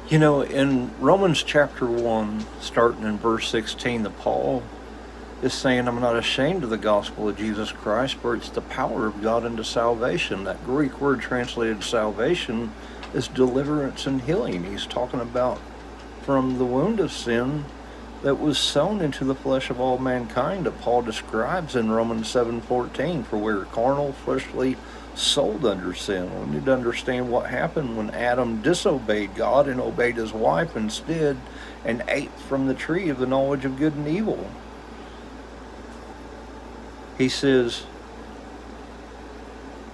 You know, in Romans chapter 1, starting in verse 16, the Paul is saying, I'm not ashamed of the gospel of Jesus Christ, for it's the power of God unto salvation. That Greek word translated salvation is deliverance and healing. He's talking about from the wound of sin that was sown into the flesh of all mankind that Paul describes in Romans 7:14, for we're carnal, fleshly, sold under sin. We need to understand what happened when Adam disobeyed God and obeyed his wife instead and ate from the tree of the knowledge of good and evil. He says,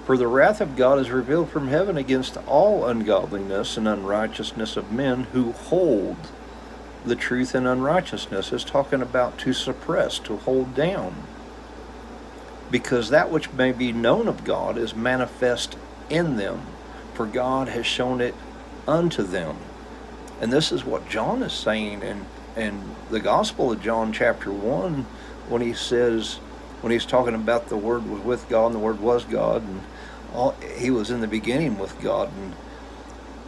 for the wrath of God is revealed from heaven against all ungodliness and unrighteousness of men who hold the truth in unrighteousness. It's talking about to suppress, to hold down. Because that which may be known of God is manifest in them, for God has shown it unto them. And this is what John is saying in the Gospel of John chapter 1, when he says, when he's talking about the Word was with God and the Word was God, and he was in the beginning with God,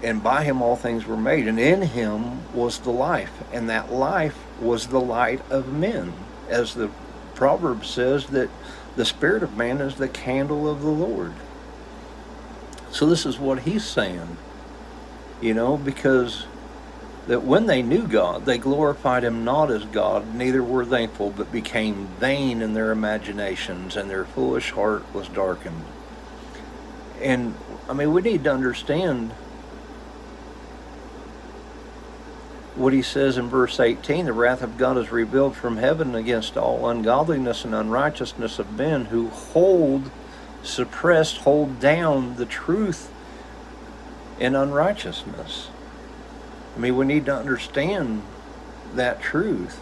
and by him all things were made, and in him was the life, and that life was the light of men. As the proverb says, that the spirit of man is the candle of the Lord. So this is what he's saying, because that when they knew God, they glorified him not as God, neither were thankful, but became vain in their imaginations, and their foolish heart was darkened. And, we need to understand what he says in verse 18, the wrath of God is revealed from heaven against all ungodliness and unrighteousness of men who hold down the truth in unrighteousness. We need to understand that truth.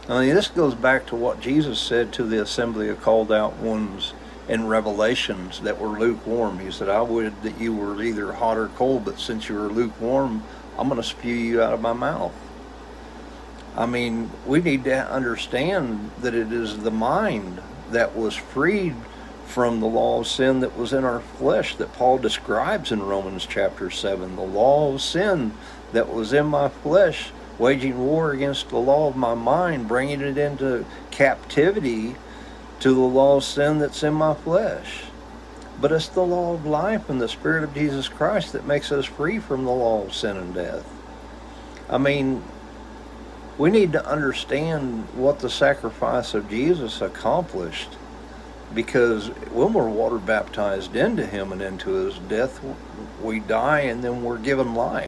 This goes back to what Jesus said to the assembly of called out ones in Revelations that were lukewarm. He said, I would that you were either hot or cold, but since you are lukewarm, I'm going to spew you out of my mouth. We need to understand that it is the mind that was freed from the law of sin that was in our flesh that Paul describes in Romans chapter 7. The law of sin that was in my flesh, waging war against the law of my mind, bringing it into captivity to the law of sin that's in my flesh. But it's the law of life and the Spirit of Jesus Christ that makes us free from the law of sin and death. We need to understand what the sacrifice of Jesus accomplished, because when we're water baptized into him and into his death, we die and then we're given life.